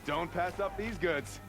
Don't pass up these goods.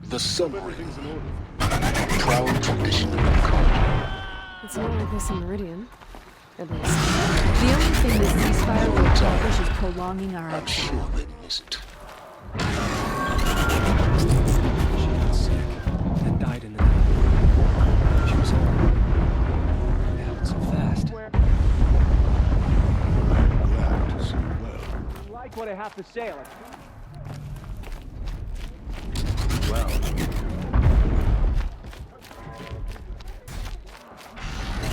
The summary. Proud tradition of Errand. It's not like this in Meridian. At least. The only thing this ceasefire will accomplish is prolonging our I'm exile. sure they miss it. She got sick and died in the night. She was old. It happened so fast. Glad to see you well. Like what I have to say, like. Well,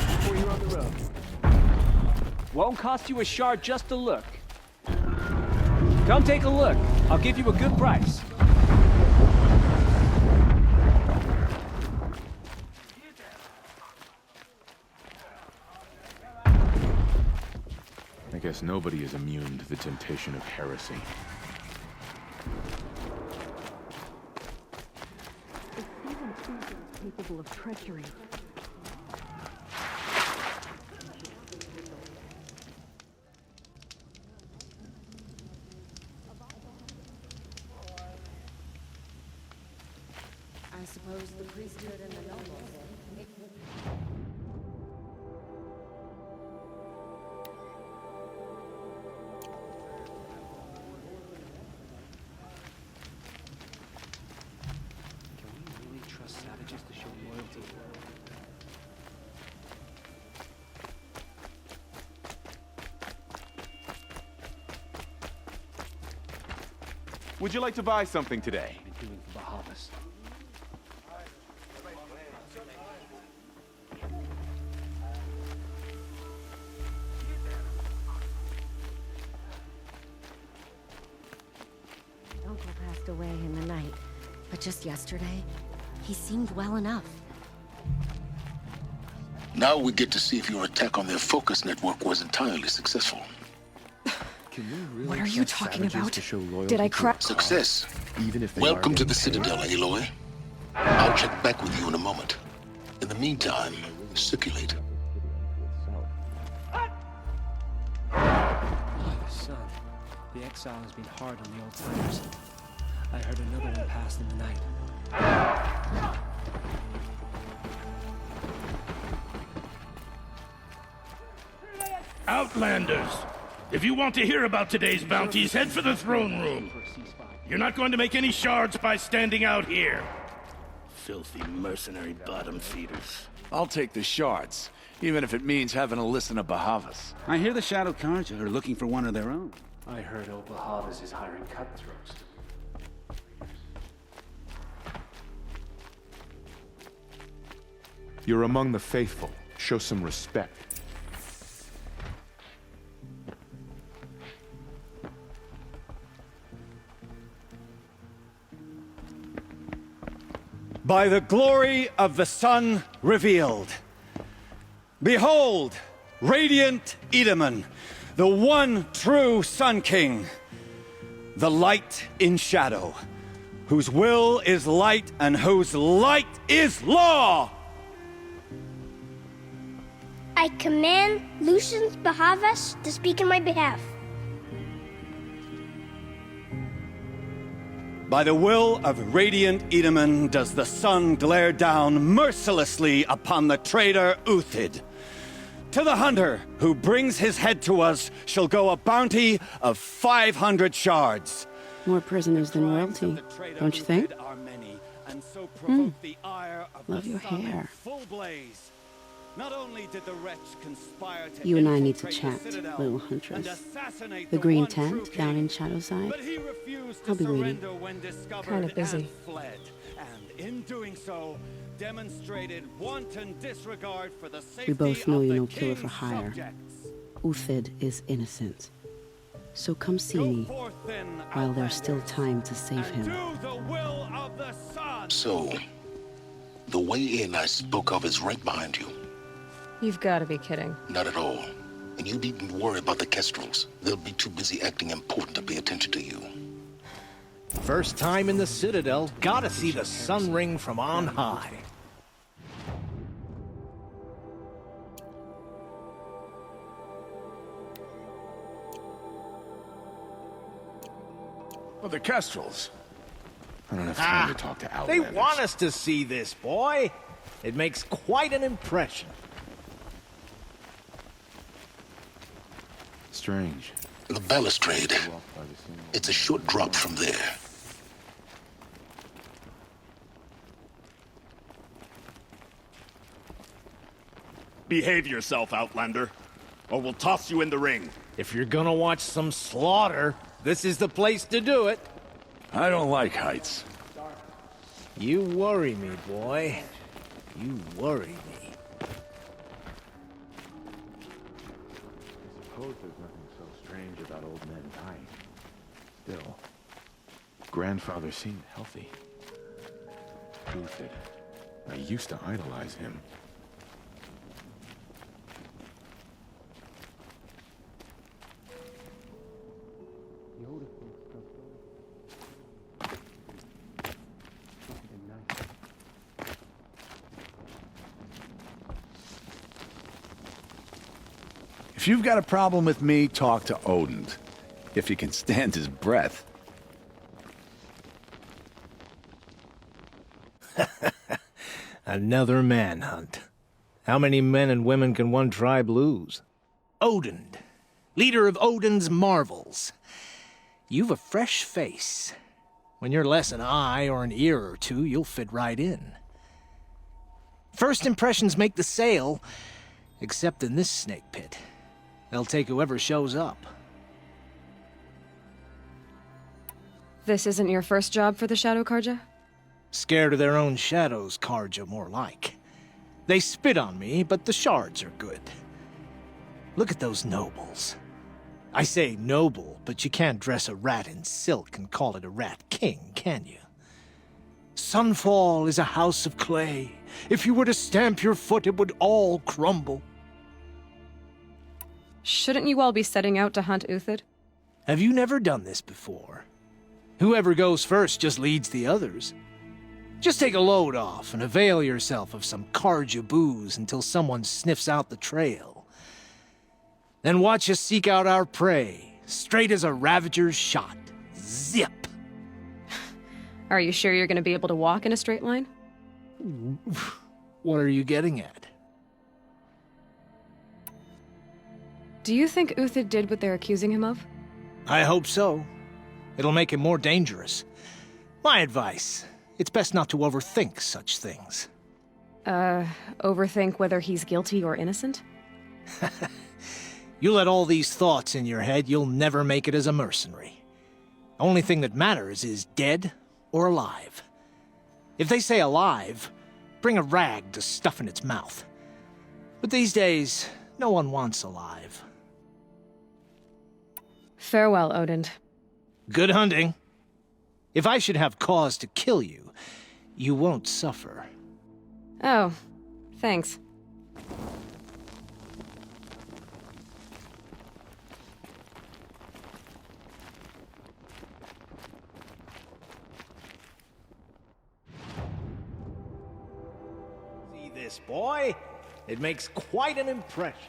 Before you're on the road. Won't cost you a shard just to look. Come take a look. I'll give you a good price. I guess nobody is immune to the temptation of heresy. Even Caesar is capable of treachery. I suppose the priesthood and the nobles. Can we really trust savages to show loyalty? Would you like to buy something today? I've been doing for Bahavas. Uncle passed away in the night, but just yesterday, he seemed well enough. Now we get to see if your attack on their focus network was entirely successful. Can we really What are you trust talking savages about? to show loyalty Did I to cry? a cause, Success. even if they Welcome are to the getting Citadel, paid? Aloy. I'll check back with you in a moment. In the meantime, circulate. Oh, the sun. The exile has been hard on the old timers. I heard another one passed in the night. Outlanders! If you want to hear about today's bounties, head for the throne room. You're not going to make any shards by standing out here. Filthy mercenary bottom feeders. I'll take the shards, even if it means having to listen to Bahavas. I hear the Shadow Cards are looking for one of their own. I heard old Bahavas is hiring cutthroats. You're among the faithful. Show some respect. By the glory of the sun revealed. Behold, radiant Edaman, the one true Sun King, the light in shadow, whose will is light and whose light is law! I command Lucius Bahavas to speak in my behalf. By the will of radiant Edaman does the sun glare down mercilessly upon the traitor Uthid. To the hunter who brings his head to us shall go a bounty of 500 shards. More prisoners than royalty, don't you think? Love your hair. Not only did the wretch conspire to You and I need to infiltrate chat, the Citadel little and huntress. assassinate The green one tent true down king. in Shadowside. But he refused to I'll be waiting. surrender when discovered Kinda busy. and fled. And in doing so, demonstrated wanton disregard for the safety We both know of you're the no killer for king's hire. subjects. Uthid is innocent. So come see Go me forth then, while there's still Outlanders, time to save and him. do the will of the sun. So, the way in I spoke of is right behind you. You've got to be kidding. Not at all. And you needn't worry about the Kestrels. They'll be too busy acting important to pay attention to you. First time in the Citadel, gotta see the sun ring from on high. Well, the Kestrels. I don't have time to talk to They Outlanders. want us to see this, boy. It makes quite an impression. Strange. The balustrade. It's a short drop from there. Behave yourself, Outlander, or we'll toss you in the ring. If you're gonna watch some slaughter, this is the place to do it. I don't like heights. You worry me, boy. You worry me. I suppose there's nothing so strange about old men dying. Still, grandfather seemed healthy. Uthid. I used to idolize him. If you've got a problem with me, talk to Odin. If he can stand his breath. Another manhunt. How many men and women can one tribe lose? Odin, leader of Odin's marvels. You've a fresh face. When you're less an eye or an ear or two, you'll fit right in. First impressions make the sale, except in this snake pit. They'll take whoever shows up. This isn't your first job for the Shadow Karja? Scared of their own shadows, Karja, more like. They spit on me, but the shards are good. Look at those nobles. I say noble, but you can't dress a rat in silk and call it a rat king, can you? Sunfall is a house of clay. If you were to stamp your foot, it would all crumble. Shouldn't you all be setting out to hunt Uthid? Have you never done this before? Whoever goes first just leads the others. Just take a load off and avail yourself of some Karja booze until someone sniffs out the trail. Then watch us seek out our prey, straight as a ravager's shot. Zip! Are you sure you're going to be able to walk in a straight line? What are you getting at? Do you think Uthid did what they're accusing him of? I hope so. It'll make him more dangerous. My advice, it's best not to overthink such things. Overthink whether he's guilty or innocent? You let all these thoughts in your head, you'll never make it as a mercenary. Only thing that matters is dead or alive. If they say alive, bring a rag to stuff in its mouth. But these days, no one wants alive. Farewell, Odin. Good hunting. If I should have cause to kill you, you won't suffer. Oh, thanks. See this, boy? It makes quite an impression.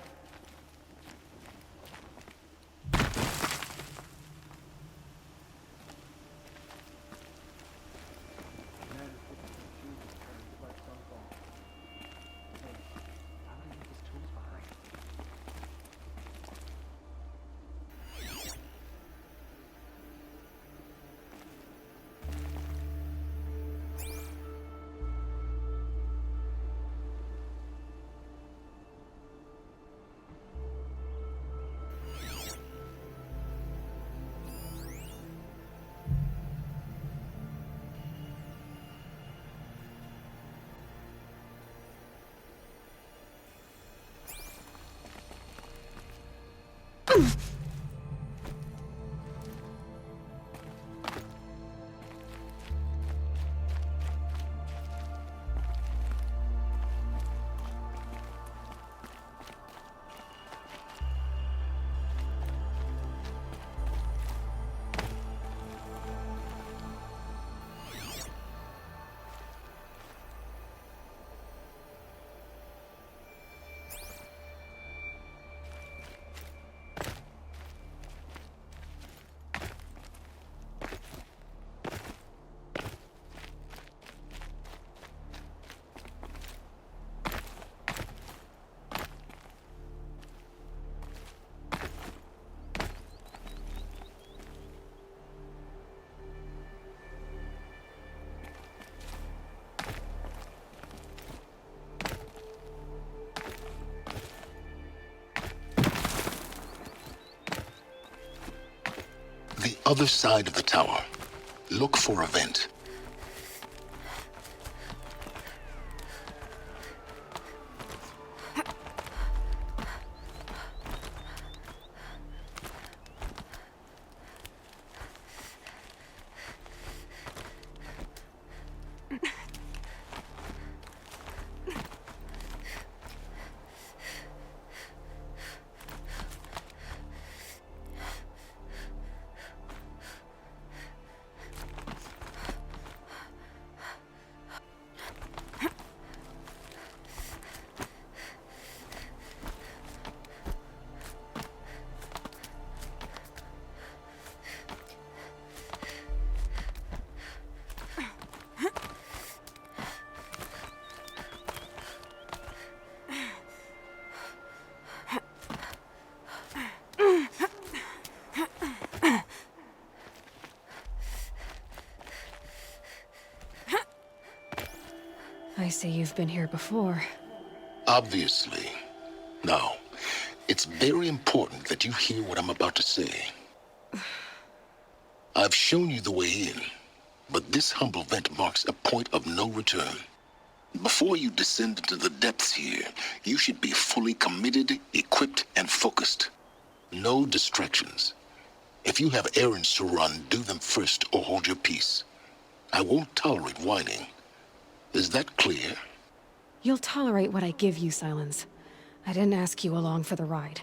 The other side of the tower. Look for a vent. I see you've been here before. Obviously. Now, it's very important that you hear what I'm about to say. I've shown you the way in, but this humble vent marks a point of no return. Before you descend into the depths here, you should be fully committed, equipped, and focused. No distractions. If you have errands to run, do them first or hold your peace. I won't tolerate whining. Is that clear? You'll tolerate what I give you, Silence. I didn't ask you along for the ride.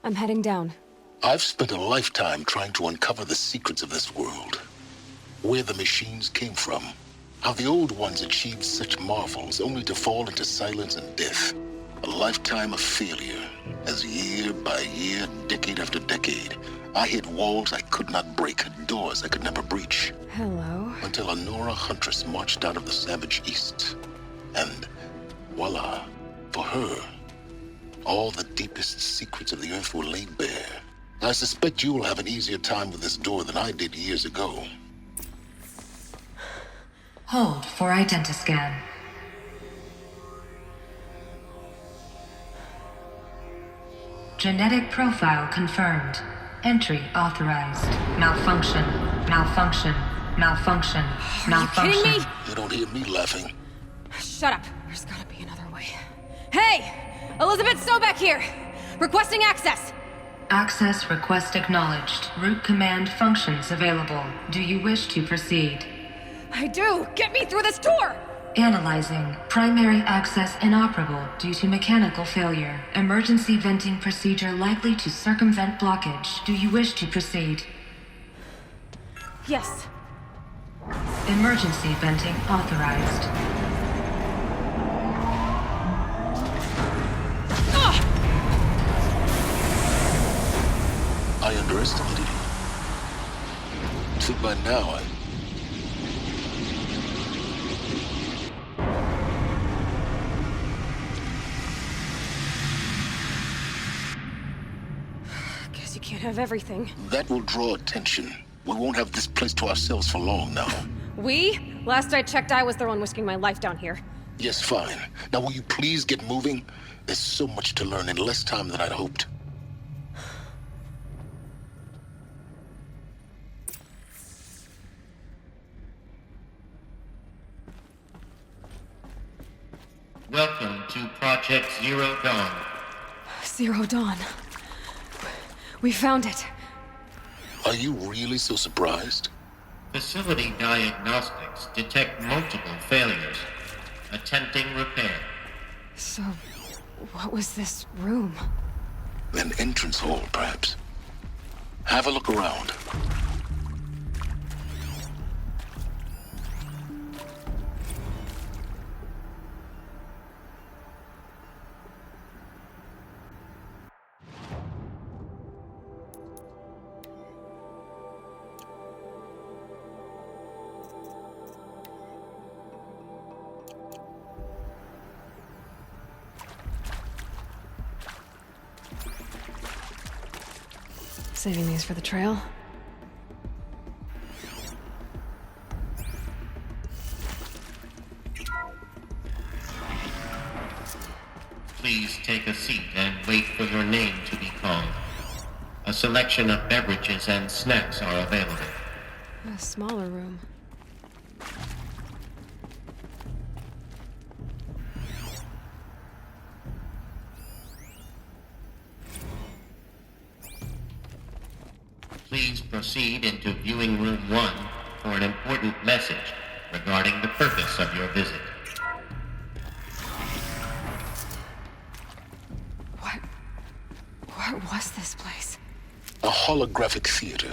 I'm heading down. I've spent a lifetime trying to uncover the secrets of this world. Where the machines came from. How the old ones achieved such marvels only to fall into silence and death. A lifetime of failure, as year by year, decade after decade, I hit walls I could not break, doors I could never breach. Hello. Until a Nora huntress marched out of the savage east. And voila, for her, all the deepest secrets of the Earth were laid bare. I suspect you will have an easier time with this door than I did years ago. Hold for identiscan. Genetic profile confirmed. Entry authorized. Malfunction. Malfunction. Malfunction. Malfunction. Are you kidding me? You don't hear me laughing. Shut up. There's gotta be another way. Hey! Elizabet Sobeck here! Requesting access! Access request acknowledged. Root command functions available. Do you wish to proceed? I do! Get me through this door! Analyzing. Primary access inoperable due to mechanical failure. Emergency venting procedure likely to circumvent blockage. Do you wish to proceed? Yes. Emergency venting authorized. I underestimated you. See, by now, Guess you can't have everything. That will draw attention. We won't have this place to ourselves for long now. We? Last I checked, I was the one risking my life down here. Yes, fine. Now will you please get moving? There's so much to learn in less time than I'd hoped. Welcome to Project Zero Dawn. Zero Dawn. We found it. Are you really so surprised? Facility diagnostics detect multiple failures. Attempting repair. So, what was this room? An entrance hall, perhaps. Have a look around. Saving these for the trail. Please take a seat and wait for your name to be called. A selection of beverages and snacks are available. A smaller room. Please proceed into viewing room 1 for an important message regarding the purpose of your visit. What was this place? A holographic theater.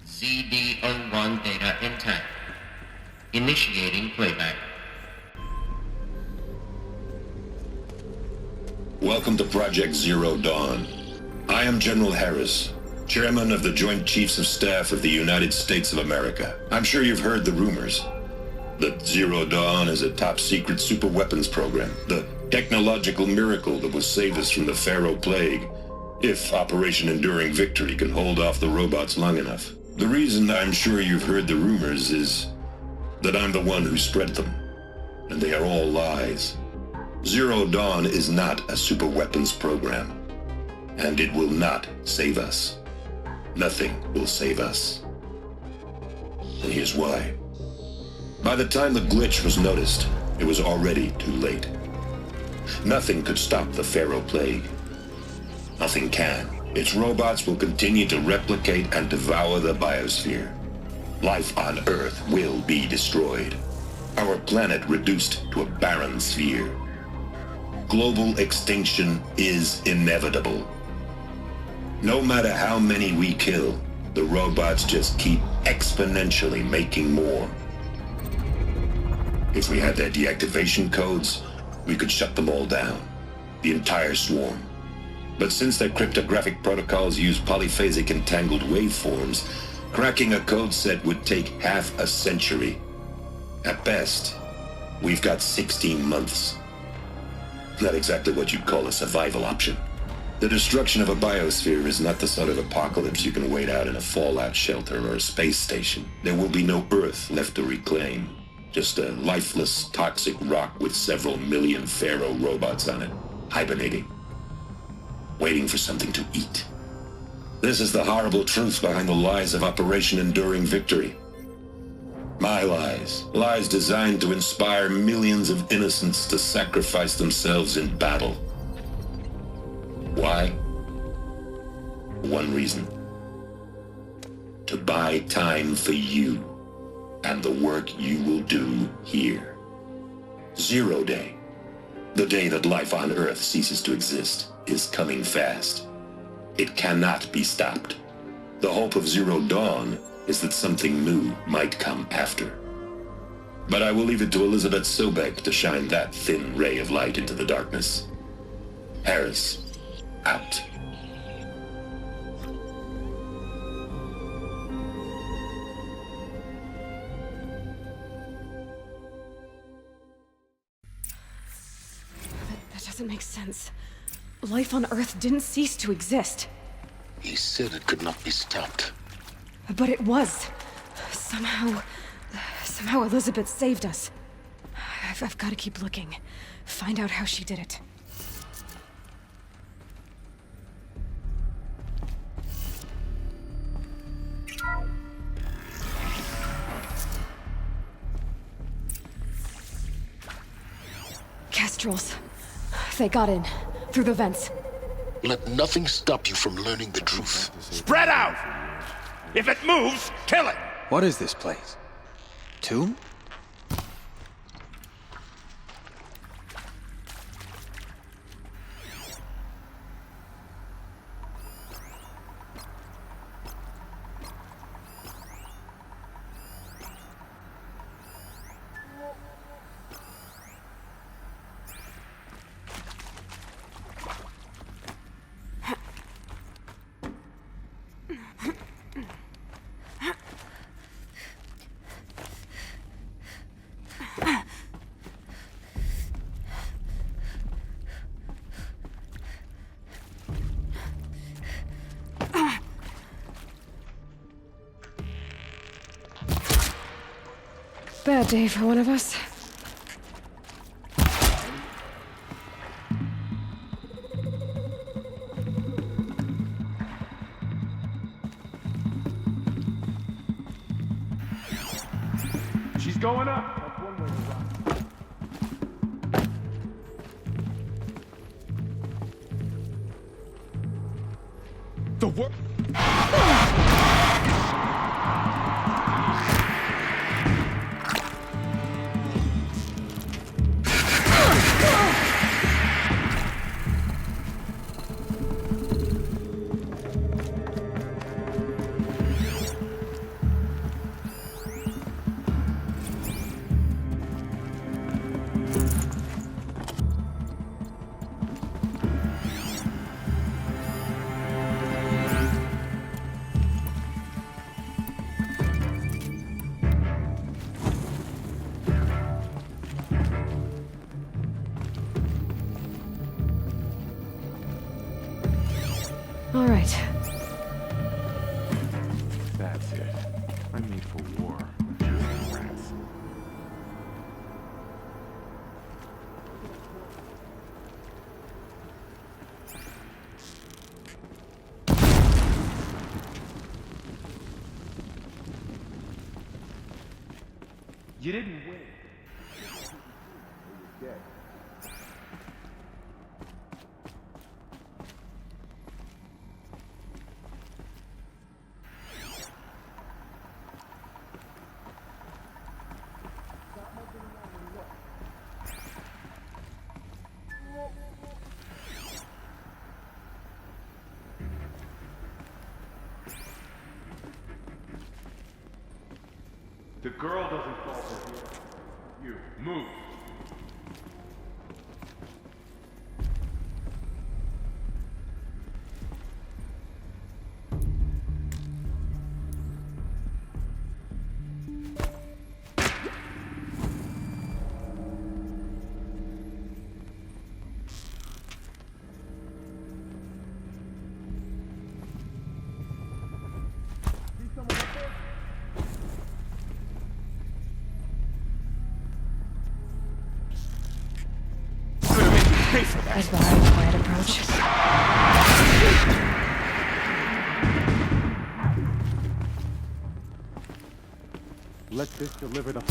ZD-01 data intact. Initiating playback. Welcome to Project Zero Dawn. I am General Harris, Chairman of the Joint Chiefs of Staff of the United States of America. I'm sure you've heard the rumors that Zero Dawn is a top-secret superweapons program, the technological miracle that will save us from the Pharaoh Plague, if Operation Enduring Victory can hold off the robots long enough. The reason I'm sure you've heard the rumors is that I'm the one who spread them, and they are all lies. Zero Dawn is not a superweapons program, and it will not save us. Nothing will save us. And here's why. By the time the glitch was noticed, it was already too late. Nothing could stop the Pharaoh Plague. Nothing can. Its robots will continue to replicate and devour the biosphere. Life on Earth will be destroyed. Our planet reduced to a barren sphere. Global extinction is inevitable. No matter how many we kill, the robots just keep exponentially making more. If we had their deactivation codes, we could shut them all down, the entire swarm. But since their cryptographic protocols use polyphasic entangled waveforms, cracking a code set would take half a century. At best, we've got 16 months. Not exactly what you'd call a survival option. The destruction of a biosphere is not the sort of apocalypse you can wait out in a fallout shelter or a space station. There will be no Earth left to reclaim. Just a lifeless, toxic rock with several million Pharaoh robots on it, hibernating, waiting for something to eat. This is the horrible truth behind the lies of Operation Enduring Victory. My lies. Lies designed to inspire millions of innocents to sacrifice themselves in battle. Why? One reason. To buy time for you and the work you will do here. Zero Day, the day that life on Earth ceases to exist, is coming fast. It cannot be stopped. The hope of Zero Dawn is that something new might come after. But I will leave it to Elizabet Sobeck to shine that thin ray of light into the darkness. Harris, out. That doesn't make sense. Life on Earth didn't cease to exist. He said it could not be stopped. But it was. Somehow Elizabeth saved us. I've got to keep looking. Find out how she did it. Kestrels. They got in. Through the vents. Let nothing stop you from learning the truth. Spread out! If it moves, kill it! What is this place? Tomb? Bad day for one of us. She's going up. That's one way to run. The work. You didn't win. You're dead. The girl doesn't fall for you. You, move. As the high quiet approach. Let this deliver the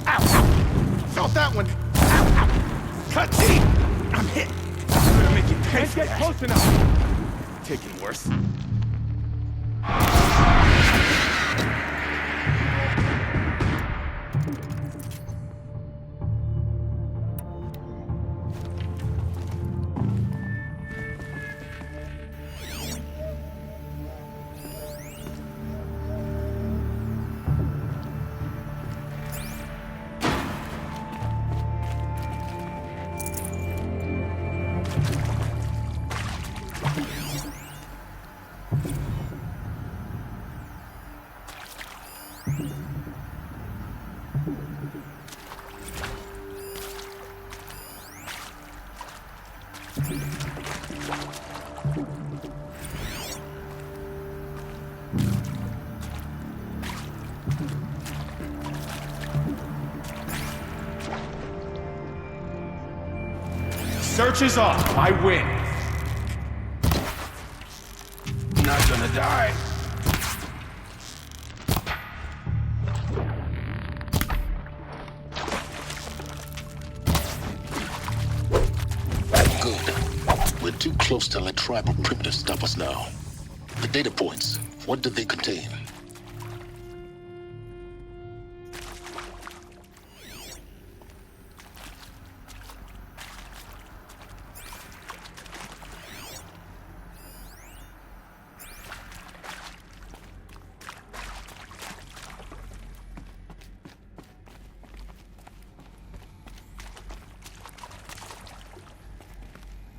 Ow! Felt that one! Ow! Ow! Cut deep! I'm hit! I'm gonna make you pay for that. Get close enough! Taking worse. Search is off. I win. Not gonna die. Good. We're too close to let tribal primitives stop us now. The data points, what do they contain?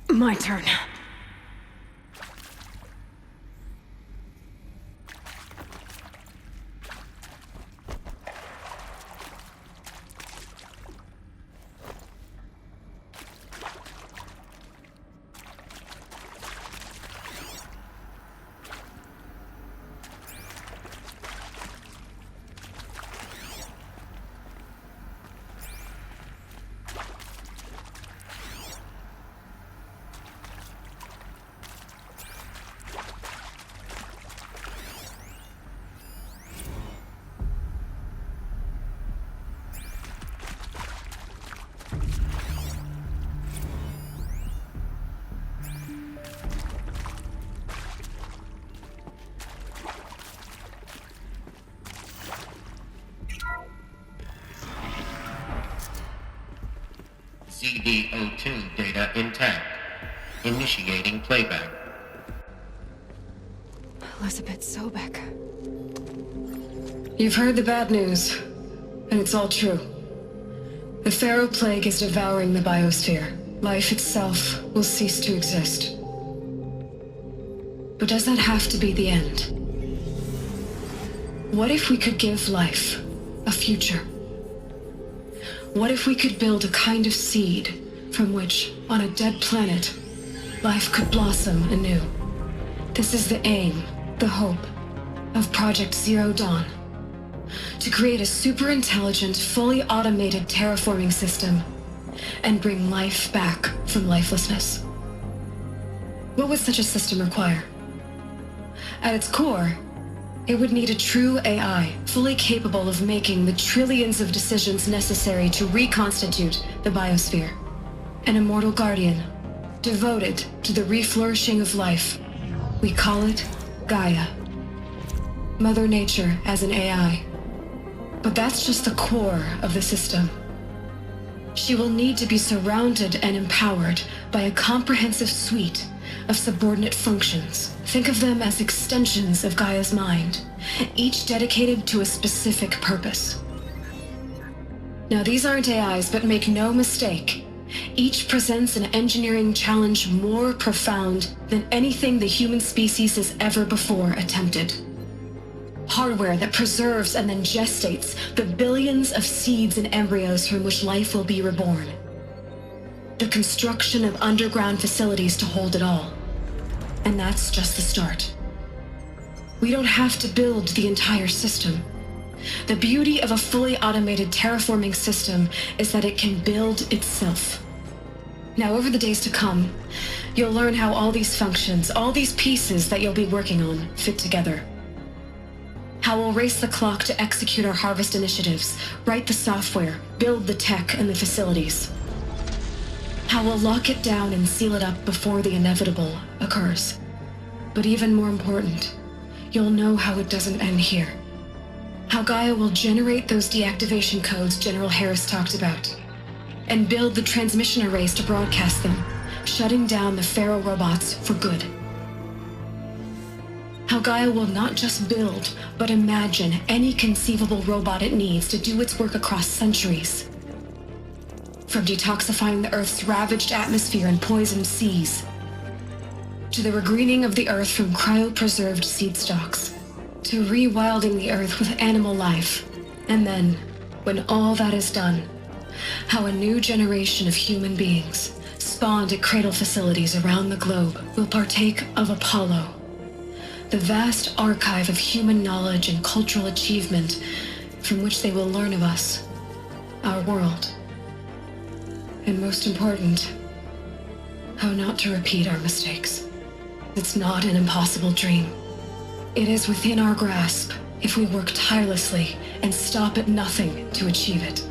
My turn. ZD02 data intact. Initiating playback. Elizabet Sobeck. You've heard the bad news, and it's all true. The Pharaoh Plague is devouring the biosphere. Life itself will cease to exist. But does that have to be the end? What if we could give life a future? What if we could build a kind of seed from which, on a dead planet, life could blossom anew? This is the aim, the hope, of Project Zero Dawn. To create a super-intelligent, fully automated terraforming system and bring life back from lifelessness. What would such a system require? At its core, it would need a true AI, fully capable of making the trillions of decisions necessary to reconstitute the biosphere. An immortal guardian, devoted to the reflourishing of life. We call it Gaia. Mother Nature as an AI. But that's just the core of the system. She will need to be surrounded and empowered by a comprehensive suite of subordinate functions. Think of them as extensions of Gaia's mind, each dedicated to a specific purpose. Now, these aren't AIs, but make no mistake, each presents an engineering challenge more profound than anything the human species has ever before attempted. Hardware that preserves and then gestates the billions of seeds and embryos from which life will be reborn. The construction of underground facilities to hold it all. And that's just the start. We don't have to build the entire system. The beauty of a fully automated terraforming system is that it can build itself. Now, over the days to come, you'll learn how all these functions, all these pieces that you'll be working on, fit together. How we'll race the clock to execute our harvest initiatives, write the software, build the tech and the facilities. How we'll lock it down and seal it up before the inevitable occurs. But even more important, you'll know how it doesn't end here. How Gaia will generate those deactivation codes General Harris talked about, and build the transmission arrays to broadcast them, shutting down the Pharaoh robots for good. How Gaia will not just build, but imagine any conceivable robot it needs to do its work across centuries. From detoxifying the Earth's ravaged atmosphere and poisoned seas, to the regreening of the Earth from cryopreserved seed stalks, to rewilding the Earth with animal life. And then, when all that is done, how a new generation of human beings, spawned at cradle facilities around the globe, will partake of Apollo, the vast archive of human knowledge and cultural achievement from which they will learn of us, our world. And most important, how not to repeat our mistakes. It's not an impossible dream. It is within our grasp if we work tirelessly and stop at nothing to achieve it.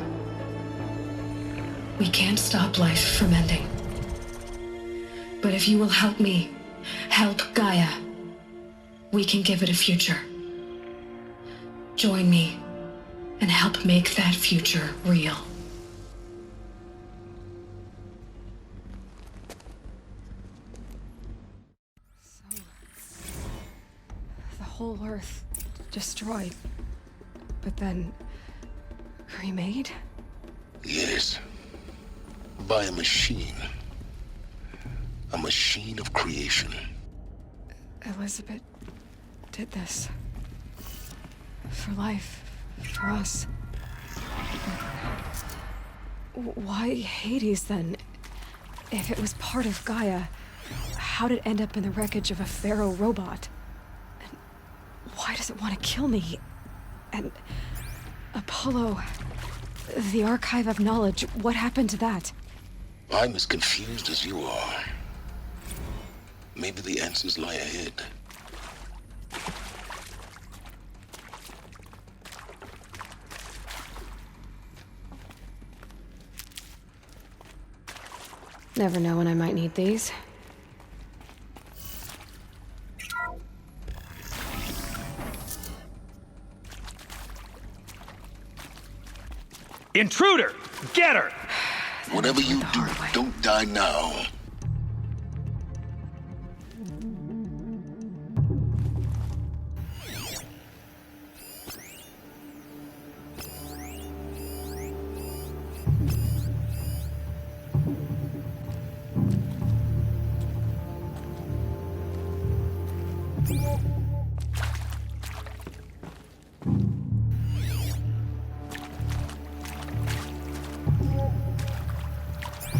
We can't stop life from ending. But if you will help me, help Gaia, we can give it a future. Join me and help make that future real. The whole Earth destroyed, but then remade? Yes. By a machine. A machine of creation. Elizabet did this. For life. For us. Why Hades, then? If it was part of Gaia, how'd it end up in the wreckage of a Pharaoh robot? And why does it want to kill me? And Apollo, the archive of knowledge, what happened to that? I'm as confused as you are. Maybe the answers lie ahead. Never know when I might need these. Intruder! Get her! Whatever you do, don't die now.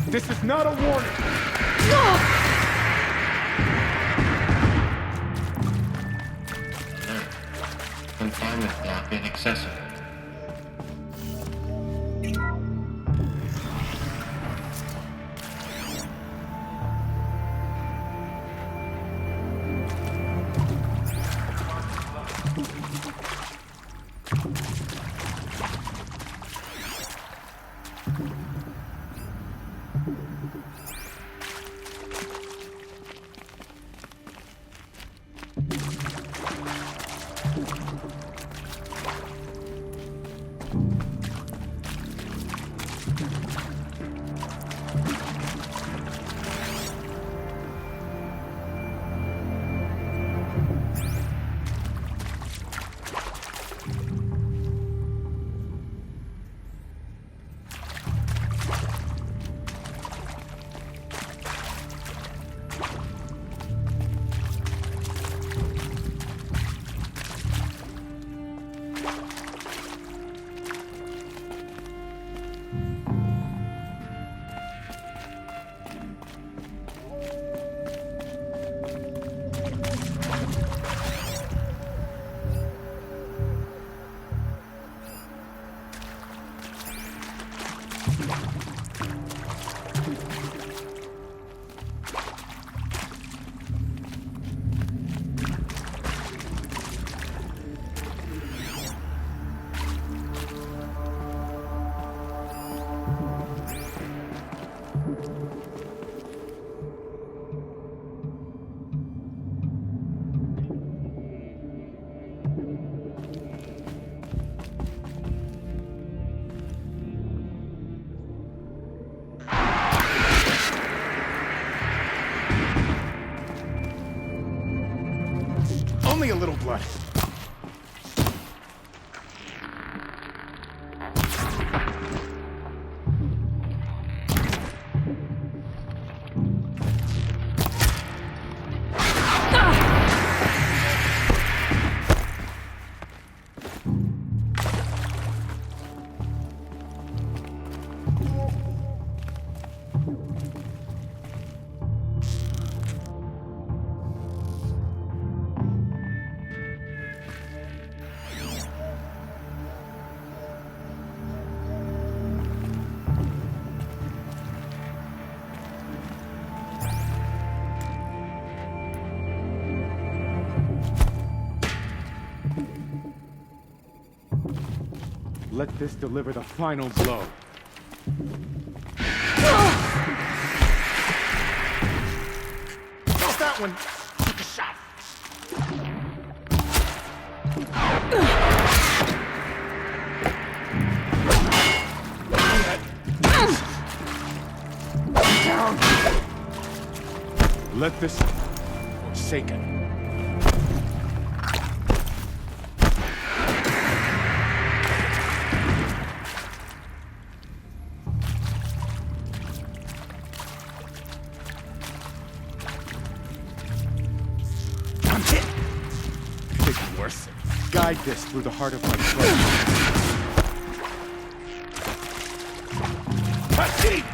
This is not a warning. Confinement block inaccessible. only a little blood. Let this deliver the final blow. How's that one? Take a shot. Down. Let this forsaken. Guide this through the heart of my throat. Touchy!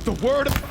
The word of...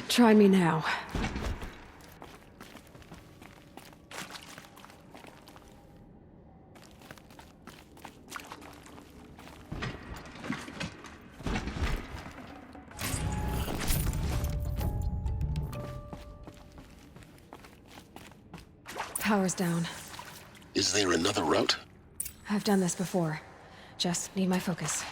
Try me now. Power's down. Is there another route? I've done this before. Just need my focus.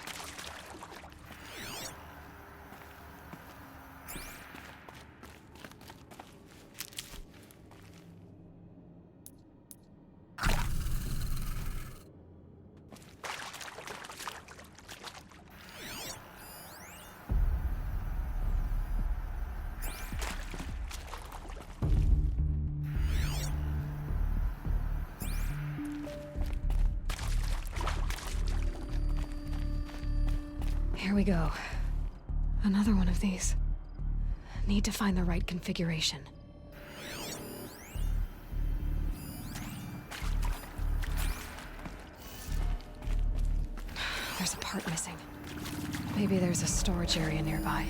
Here we go. Another one of these. Need to find the right configuration. There's a part missing. Maybe there's a storage area nearby.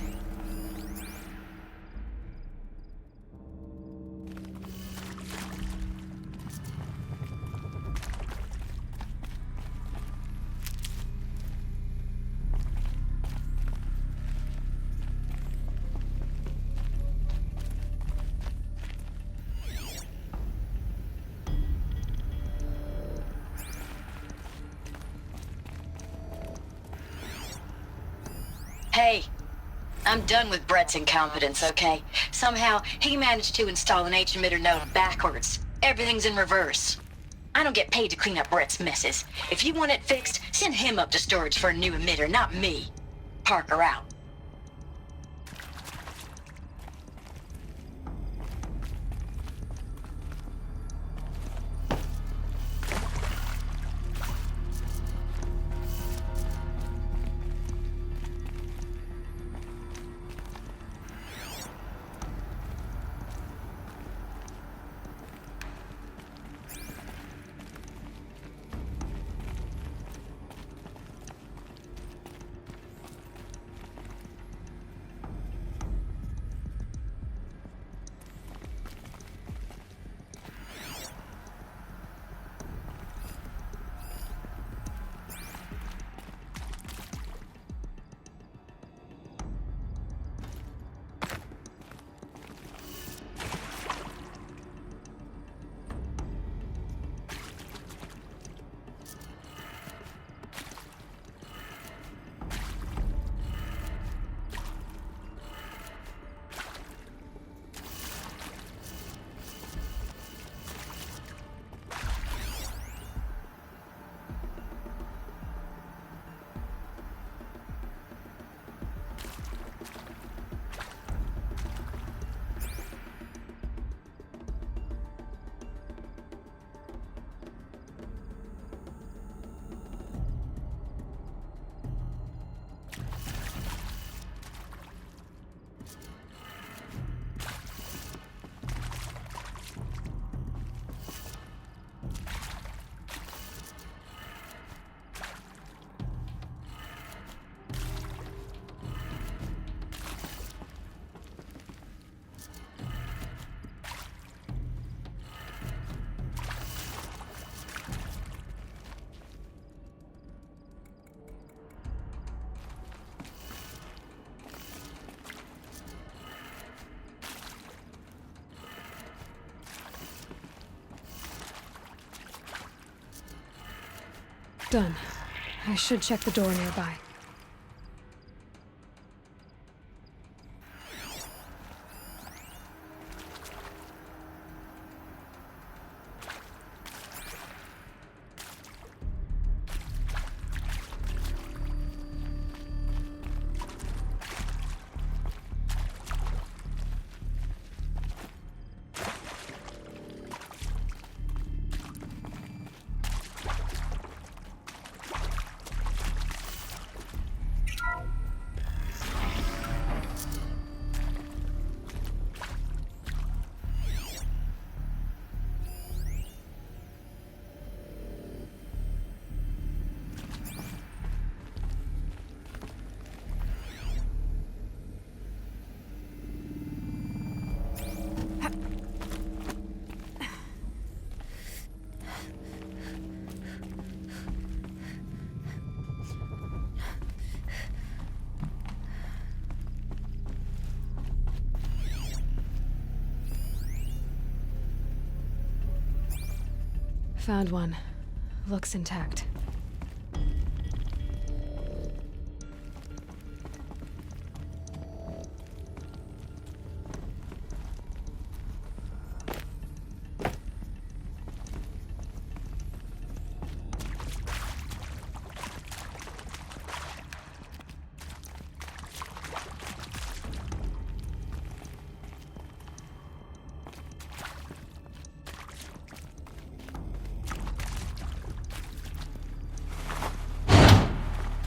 Hey, I'm done with Brett's incompetence, okay? Somehow, he managed to install an H-emitter node backwards. Everything's in reverse. I don't get paid to clean up Brett's messes. If you want it fixed, send him up to storage for a new emitter, not me. Parker out. Done. I should check the door nearby. Found one. Looks intact.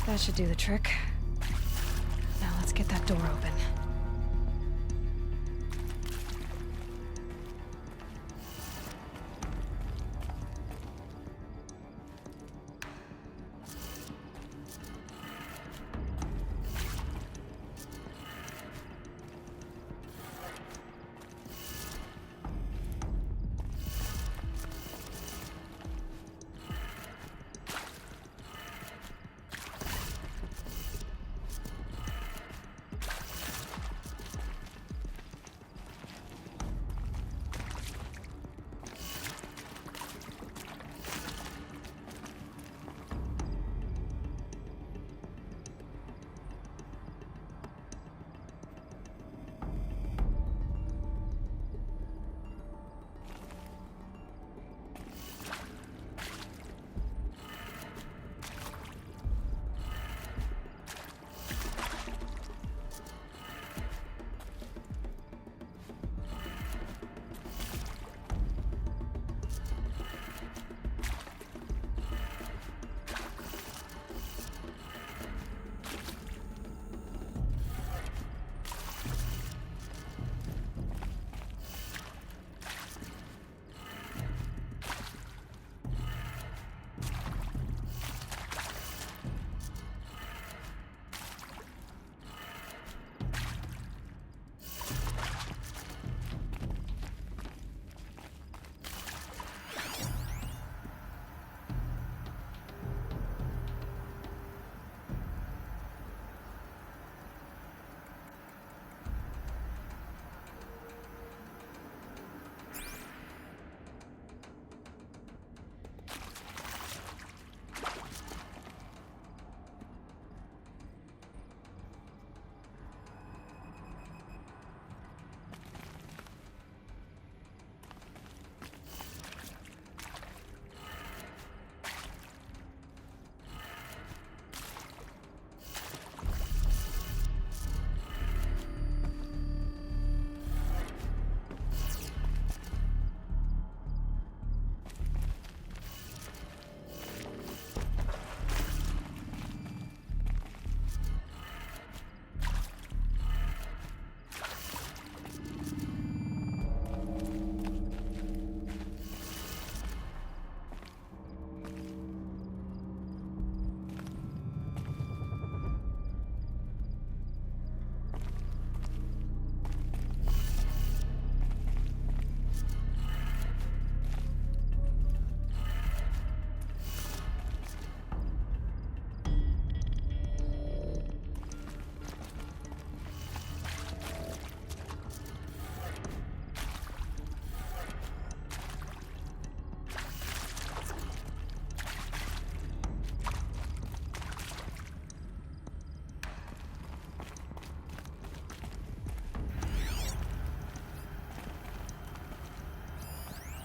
That should do the trick. Now let's get that door open.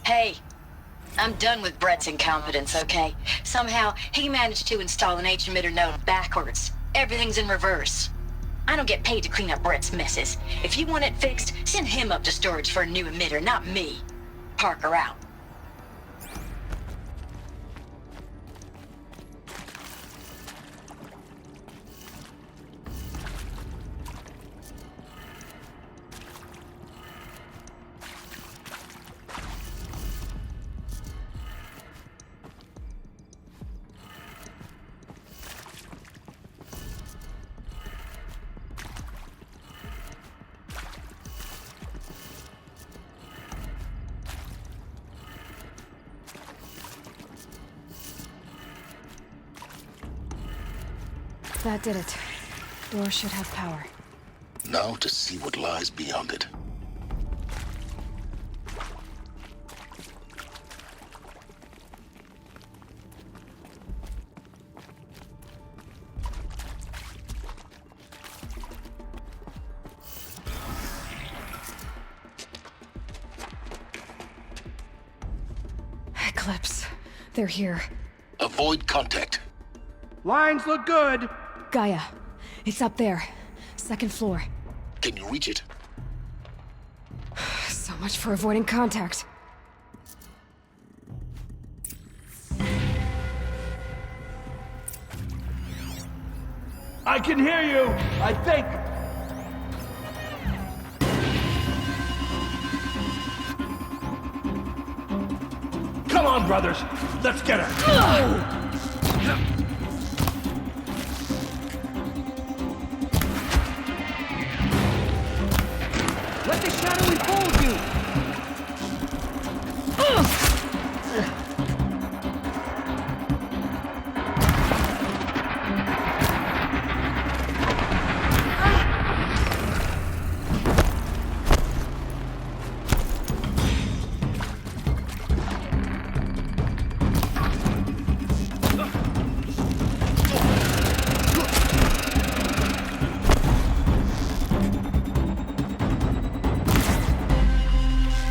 Hey, I'm done with Brett's incompetence, okay? Somehow, he managed to install an H-emitter node backwards. Everything's in reverse. I don't get paid to clean up Brett's messes. If you want it fixed, send him up to storage for a new emitter, not me. Parker out. That did it. Door should have power. Now to see what lies beyond it. Eclipse. They're here. Avoid contact. Lines look good. Gaia. It's up there. Second floor. Can you reach it? So much for avoiding contact. I can hear you, I think. Come on, brothers. Let's get her. Let the shadow enfold you!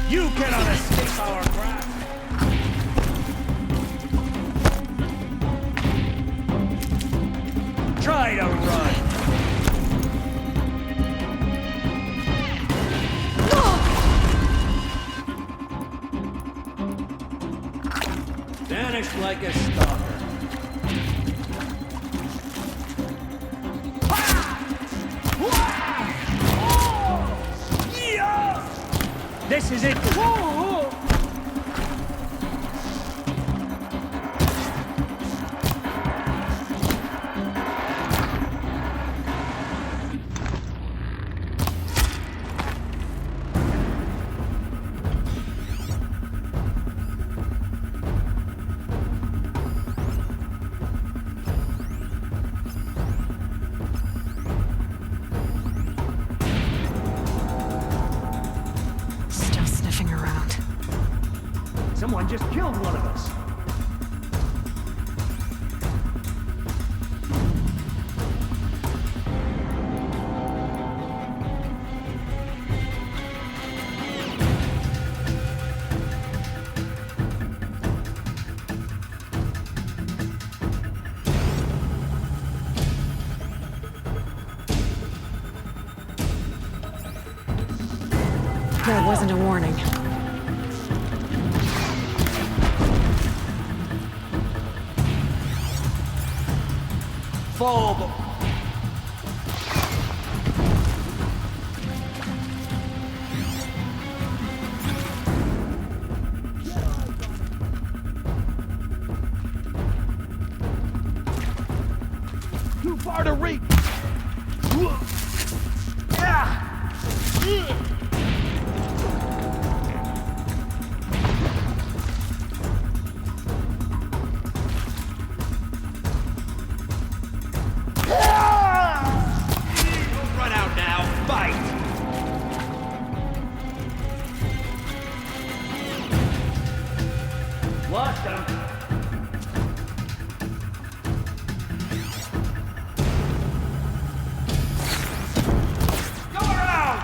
You cannot escape our grasp! Try to run! Vanished like a stalker. This is it! Someone just killed one of us. That wasn't a warning. Fold. Too far to reach. Run out now. Fight. Lost him. Go around!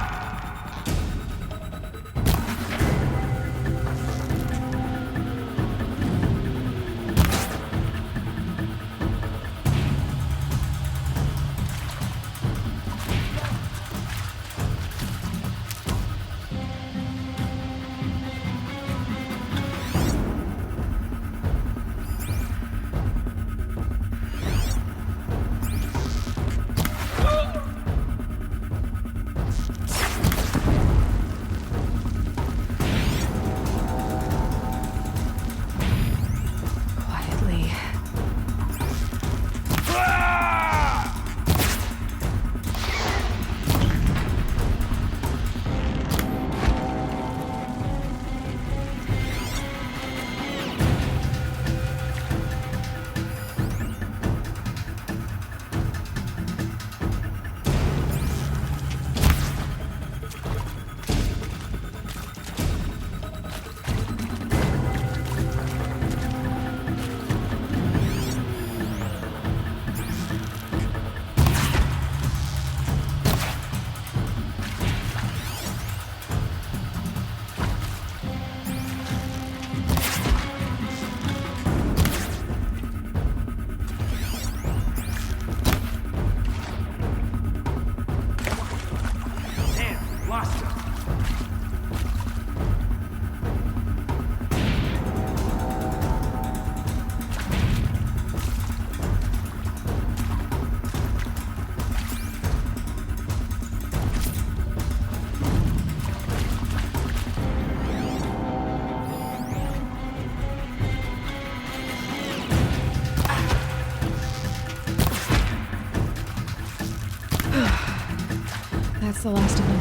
That's the last of them.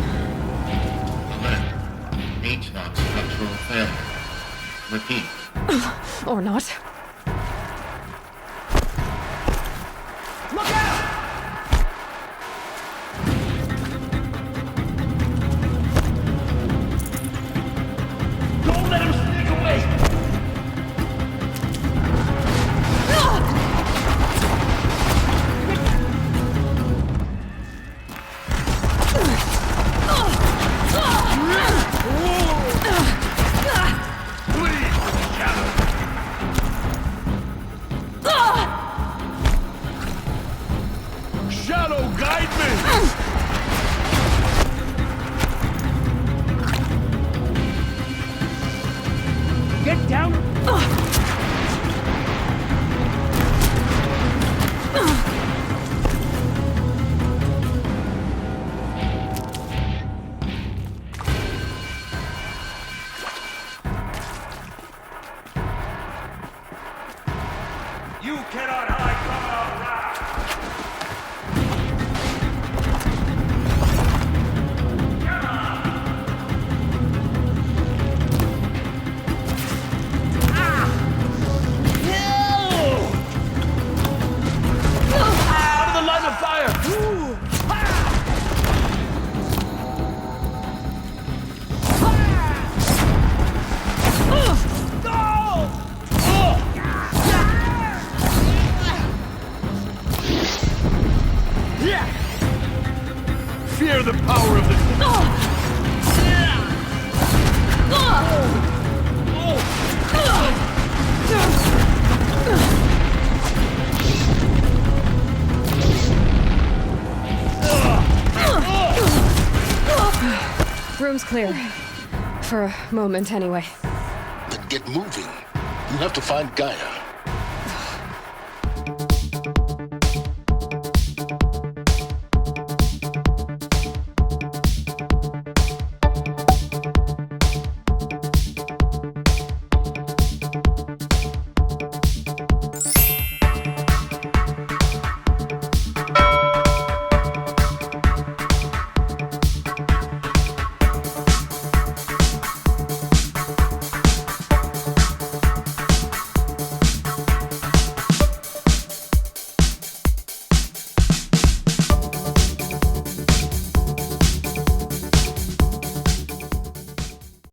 Alert. H-lock structural failure. Repeat. Or not. Look out! Don't let him sneak away! Shadow, guide me! Get down! You cannot hide from our wrath! Out of the line of fire! Fear the power of the... Room's clear. For a moment, anyway. Then get moving. You have to find Gaia.